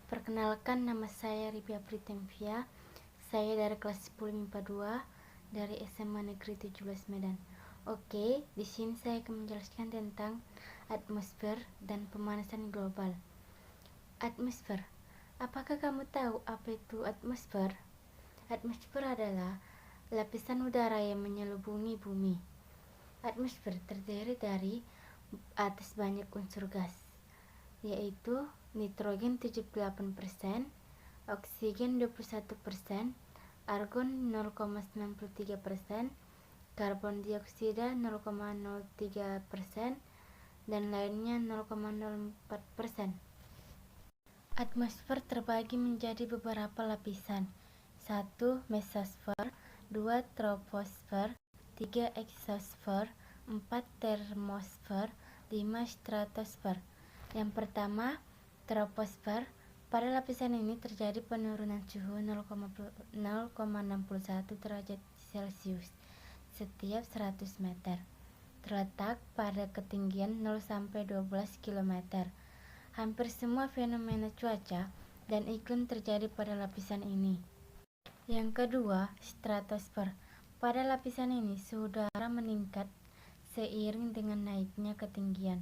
Perkenalkan, nama saya Ribia Pritemvia. Saya dari kelas 10 MIPA 2 dari SMA Negeri 17 Medan. Oke, di sini saya akan menjelaskan tentang atmosfer dan pemanasan global. Atmosfer. Apakah kamu tahu apa itu atmosfer? Atmosfer adalah lapisan udara yang menyelimuti bumi. Atmosfer terdiri dari atas banyak unsur gas, yaitu nitrogen 78%, oksigen 21%, argon 0,93%, karbon dioksida 0,03%, dan lainnya 0,04%. Atmosfer terbagi menjadi beberapa lapisan. 1. Mesosfer, 2. troposfer, 3. eksosfer, 4. termosfer, 5. stratosfer. Yang pertama, troposfer. Pada lapisan ini terjadi penurunan suhu 0,61 derajat Celcius setiap 100 meter. Terletak pada ketinggian 0-12 km. Hampir semua fenomena cuaca dan iklim terjadi pada lapisan ini. Yang kedua, stratosfer. Pada lapisan ini suhu udara meningkat seiring dengan naiknya ketinggian.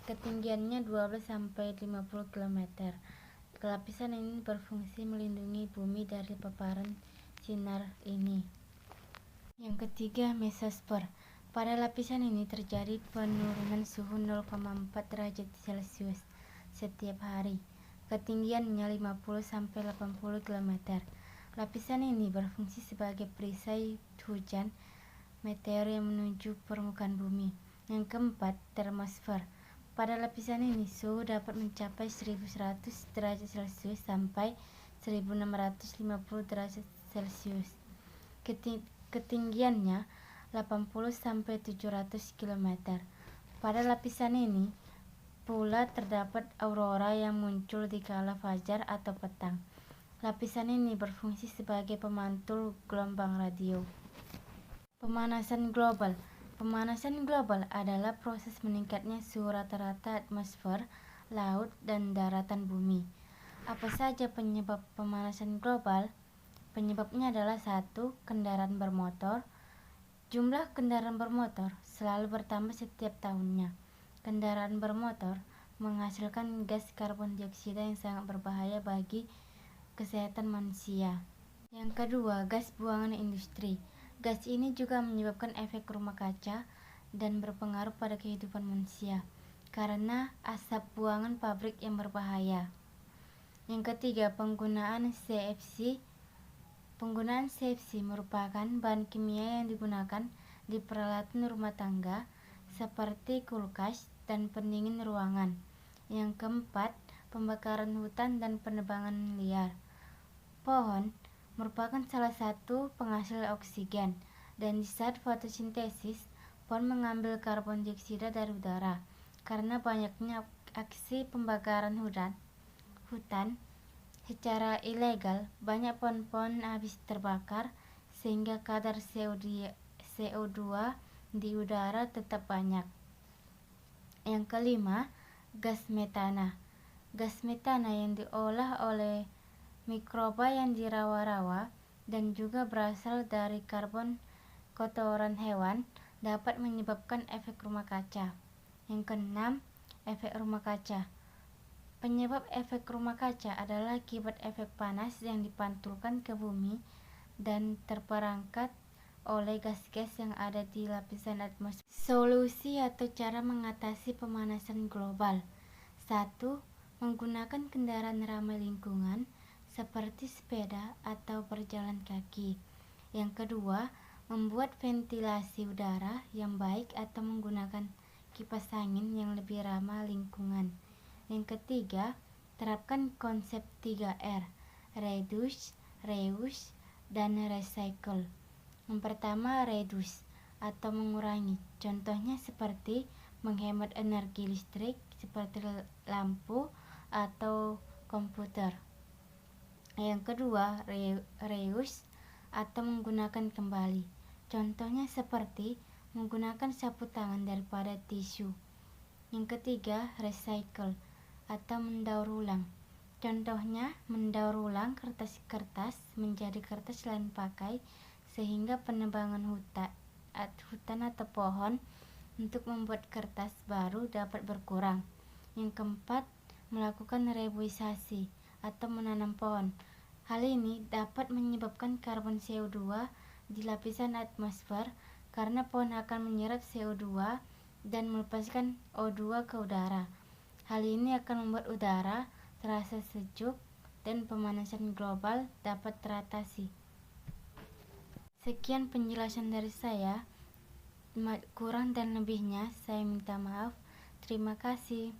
Ketinggiannya 12-50 km. Lapisan ini berfungsi melindungi bumi dari paparan sinar ini. Yang ketiga, mesosfer. Pada lapisan ini terjadi penurunan suhu 0,4 derajat Celcius setiap hari. Ketinggiannya 50-80 km. Lapisan ini berfungsi sebagai perisai hujan meteor yang menuju permukaan bumi. Yang keempat, termosfer. Pada lapisan ini suhu dapat mencapai 1100 derajat Celcius sampai 1650 derajat Celcius. Ketinggiannya 80-700 km. Pada lapisan ini pula terdapat aurora yang muncul di kala fajar atau petang. Lapisan ini berfungsi sebagai pemantul gelombang radio. Pemanasan global. Pemanasan global adalah proses meningkatnya suhu rata-rata atmosfer, laut, dan daratan bumi. Apa saja penyebab pemanasan global? Penyebabnya adalah 1. Kendaraan bermotor. Jumlah kendaraan bermotor selalu bertambah setiap tahunnya. Kendaraan bermotor menghasilkan gas karbon dioksida yang sangat berbahaya bagi kesehatan manusia. Yang kedua, gas buangan industri. Gas ini juga menyebabkan efek rumah kaca dan berpengaruh pada kehidupan manusia karena asap buangan pabrik yang berbahaya. Yang ketiga, penggunaan CFC. Penggunaan CFC merupakan bahan kimia yang digunakan di peralatan rumah tangga seperti kulkas dan pendingin ruangan. Yang keempat, pembakaran hutan dan penebangan liar. Pohon merupakan salah satu penghasil oksigen, dan di saat fotosintesis, pohon mengambil karbon dioksida dari udara. Karena banyaknya aksi pembakaran hutan secara ilegal, banyak pohon-pohon habis terbakar sehingga kadar CO2 di udara tetap banyak. Yang kelima, gas metana. Gas metana yang diolah oleh mikroba yang di rawa-rawa dan juga berasal dari karbon kotoran hewan dapat menyebabkan efek rumah kaca. Yang keenam, efek rumah kaca. Penyebab efek rumah kaca adalah akibat efek panas yang dipantulkan ke bumi dan terperangkap oleh gas-gas yang ada di lapisan atmosfer. Solusi atau cara mengatasi pemanasan global. 1. Menggunakan kendaraan ramah lingkungan seperti sepeda atau berjalan kaki. Yang kedua, membuat ventilasi udara yang baik atau menggunakan kipas angin yang lebih ramah lingkungan. Yang ketiga, terapkan konsep 3R, reduce, reuse, dan recycle. Yang pertama, reduce atau mengurangi. Contohnya seperti menghemat energi listrik seperti lampu atau komputer. Yang kedua, reuse atau menggunakan kembali. Contohnya seperti menggunakan sapu tangan daripada tisu. Yang ketiga, recycle atau mendaur ulang. Contohnya, mendaur ulang kertas-kertas menjadi kertas lain pakai sehingga penebangan hutan atau pohon untuk membuat kertas baru dapat berkurang. Yang keempat, melakukan reboisasi atau menanam pohon. Hal ini dapat menyebabkan karbon CO2 di lapisan atmosfer karena pohon akan menyerap CO2 dan melepaskan O2 ke udara. Hal ini akan membuat udara terasa sejuk dan pemanasan global dapat teratasi. Sekian penjelasan dari saya. Kurang dan lebihnya saya minta maaf. Terima kasih.